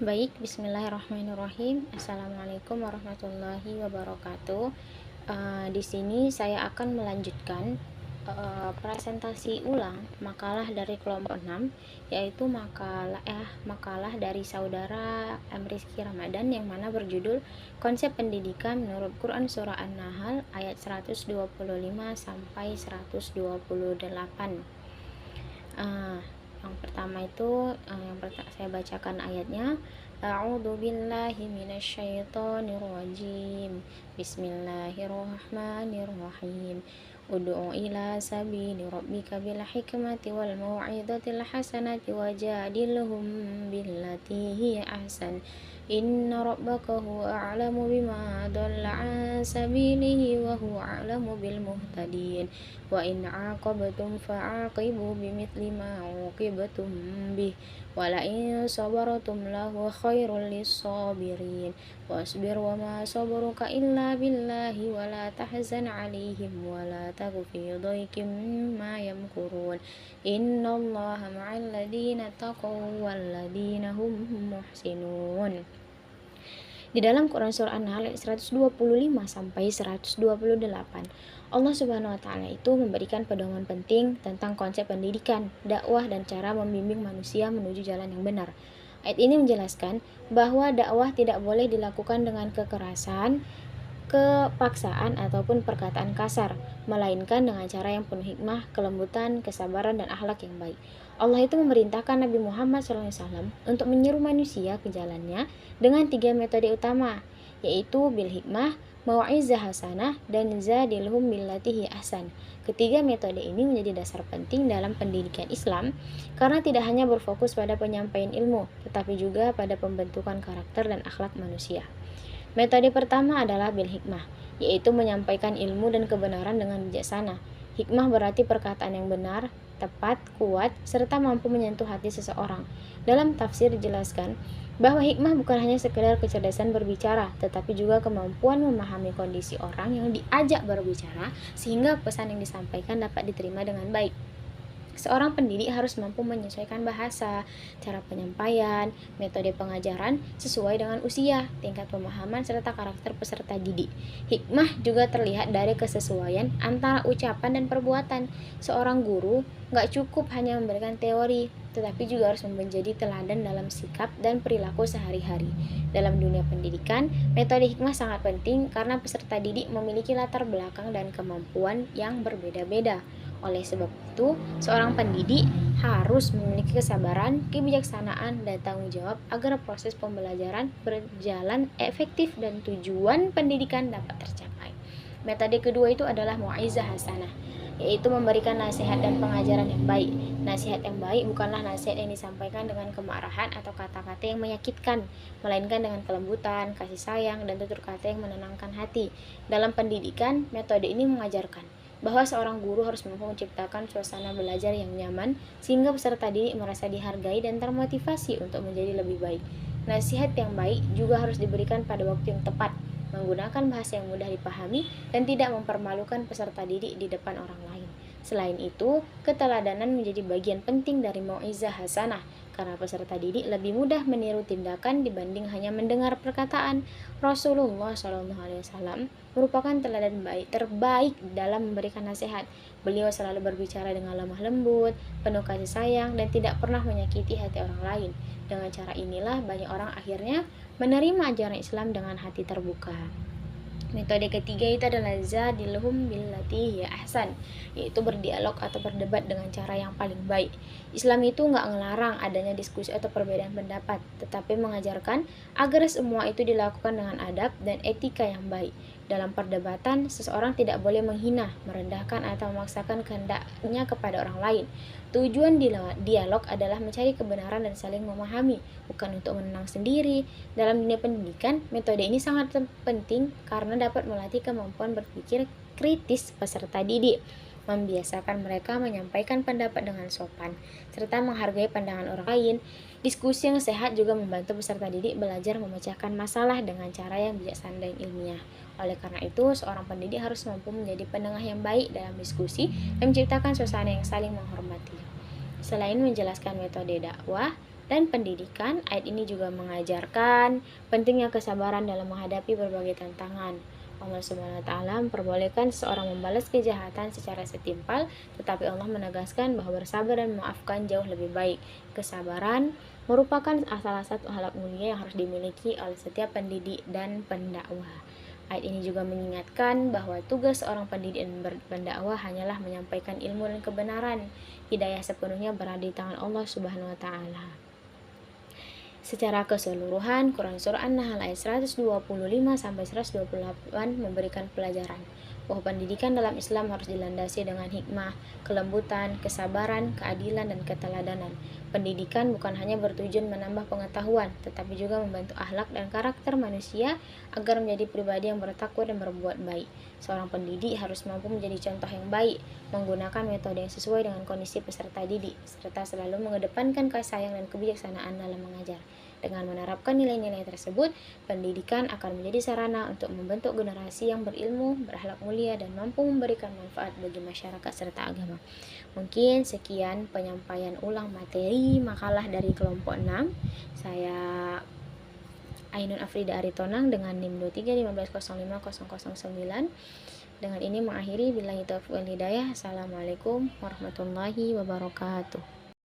Baik, bismillahirrahmanirrahim. Assalamualaikum warahmatullahi wabarakatuh. Di sini saya akan melanjutkan presentasi ulang makalah dari kelompok 6, yaitu makalah dari saudara M. Rizky Ramadan yang mana berjudul Konsep Pendidikan menurut Quran Surah An-Nahl ayat 125 sampai 128. Yang pertama itu saya bacakan ayatnya. A'udzu billahi minasyaitonir rajim. Bismillahirrahmanirrahim. Ud'u ila sabili rabbika bil hikmati wal mau'izatil hasanati wajadilhum billati hiya ahsan. Inna rabbaka huwa a'lamu bima dhalla an sabilihi wa huwa a'lamu bil muhtadin. Wa in 'aqabtum fa'aqibu bimithli ma 'uqibtum bih wa la in sabartum lahu khairul lis-sabirin wasbir wa ma sabruka illa billahi wa la tahzan 'alaihim wa la taku fi dhaikim mimma yamkurun. Innallaha ma'al ladina taqaw wal ladina hum muhsinun. Di dalam Quran Surah An-Nahl 125 sampai 128, Allah Subhanahu wa taala itu memberikan pedoman penting tentang konsep pendidikan, dakwah dan cara membimbing manusia menuju jalan yang benar. Ayat ini menjelaskan bahwa dakwah tidak boleh dilakukan dengan kekerasan, kepaksaan ataupun perkataan kasar, melainkan dengan cara yang penuh hikmah, kelembutan, kesabaran dan akhlak yang baik. Allah itu memerintahkan Nabi Muhammad SAW untuk menyeru manusia ke jalannya dengan 3 metode utama, yaitu bil hikmah, mau'izah hasanah, dan zadilhum billati ahsan. Ketiga metode ini menjadi dasar penting dalam pendidikan Islam karena tidak hanya berfokus pada penyampaian ilmu, tetapi juga pada pembentukan karakter dan akhlak manusia. Metode pertama adalah bil hikmah, yaitu menyampaikan ilmu dan kebenaran dengan bijaksana. Hikmah berarti perkataan yang benar, tepat, kuat, serta mampu menyentuh hati seseorang. Dalam tafsir dijelaskan bahwa hikmah bukan hanya sekedar kecerdasan berbicara, tetapi juga kemampuan memahami kondisi orang yang diajak berbicara sehingga pesan yang disampaikan dapat diterima dengan baik. Seorang pendidik harus mampu menyesuaikan bahasa, cara penyampaian, metode pengajaran sesuai dengan usia, tingkat pemahaman, serta karakter peserta didik. Hikmah juga terlihat dari kesesuaian antara ucapan dan perbuatan. Seorang guru nggak cukup hanya memberikan teori, tetapi juga harus menjadi teladan dalam sikap dan perilaku sehari-hari. Dalam dunia pendidikan, metode hikmah sangat penting karena peserta didik memiliki latar belakang dan kemampuan yang berbeda-beda. Oleh sebab itu, seorang pendidik harus memiliki kesabaran, kebijaksanaan, dan tanggung jawab agar proses pembelajaran berjalan efektif dan tujuan pendidikan dapat tercapai. Metode kedua itu adalah mau'izah hasanah, yaitu memberikan nasihat dan pengajaran yang baik. Nasihat yang baik bukanlah nasihat yang disampaikan dengan kemarahan atau kata-kata yang menyakitkan, melainkan dengan kelembutan, kasih sayang, dan tutur kata yang menenangkan hati. Dalam pendidikan, metode ini mengajarkan bahwa seorang guru harus mampu menciptakan suasana belajar yang nyaman sehingga peserta didik merasa dihargai dan termotivasi untuk menjadi lebih baik. Nasihat yang baik juga harus diberikan pada waktu yang tepat, menggunakan bahasa yang mudah dipahami dan tidak mempermalukan peserta didik di depan orang lain. Selain itu, keteladanan menjadi bagian penting dari mau'izah hasanah karena peserta didik lebih mudah meniru tindakan dibanding hanya mendengar perkataan. Rasulullah SAW merupakan teladan terbaik dalam memberikan nasihat. Beliau selalu berbicara dengan lemah lembut, penuh kasih sayang, dan tidak pernah menyakiti hati orang lain. Dengan cara inilah banyak orang akhirnya menerima ajaran Islam dengan hati terbuka. Metode ketiga itu adalah zadilhum billati hiya ahsan, yaitu berdialog atau berdebat dengan cara yang paling baik. Islam itu nggak ngelarang adanya diskusi atau perbedaan pendapat, tetapi mengajarkan agar semua itu dilakukan dengan adab dan etika yang baik. Dalam perdebatan, seseorang tidak boleh menghina, merendahkan atau memaksakan kehendaknya kepada orang lain. Tujuan dialog adalah mencari kebenaran dan saling memahami, bukan untuk menang sendiri. Dalam dunia pendidikan, metode ini sangat penting karena dapat melatih kemampuan berpikir kritis peserta didik, membiasakan mereka menyampaikan pendapat dengan sopan, serta menghargai pandangan orang lain. Diskusi yang sehat juga membantu peserta didik belajar memecahkan masalah dengan cara yang bijaksana dan ilmiah. Oleh karena itu, seorang pendidik harus mampu menjadi penengah yang baik dalam diskusi dan menciptakan suasana yang saling menghormati. Selain menjelaskan metode dakwah, dan pendidikan. Ayat ini juga mengajarkan pentingnya kesabaran dalam menghadapi berbagai tantangan. Allah Subhanahu wa taala memperbolehkan seseorang membalas kejahatan secara setimpal, tetapi Allah menegaskan bahwa bersabar dan memaafkan jauh lebih baik. Kesabaran merupakan salah satu akhlak mulia yang harus dimiliki oleh setiap pendidik dan pendakwah. Ayat ini juga mengingatkan bahwa tugas seorang pendidik dan pendakwah hanyalah menyampaikan ilmu dan kebenaran. Hidayah sepenuhnya berada di tangan Allah Subhanahu wa taala. Secara keseluruhan, Quran Surah An-Nahl ayat 125 sampai 128 memberikan pelajaran bahwa pendidikan dalam Islam harus dilandasi dengan hikmah, kelembutan, kesabaran, keadilan, dan keteladanan. Pendidikan bukan hanya bertujuan menambah pengetahuan, tetapi juga membentuk akhlak dan karakter manusia agar menjadi pribadi yang bertakwa dan berbuat baik. Seorang pendidik harus mampu menjadi contoh yang baik, menggunakan metode yang sesuai dengan kondisi peserta didik, serta selalu mengedepankan kasih sayang dan kebijaksanaan dalam mengajar. Dengan menerapkan nilai-nilai tersebut, pendidikan akan menjadi sarana untuk membentuk generasi yang berilmu, berakhlak mulia, dan mampu memberikan manfaat bagi masyarakat serta agama. Mungkin sekian penyampaian ulang materi makalah dari kelompok 6. Saya Ainun Afrida Aritonang dengan NIM 2315050009. Dengan ini mengakhiri, billahi taufiq wal hidayah. Assalamualaikum warahmatullahi wabarakatuh.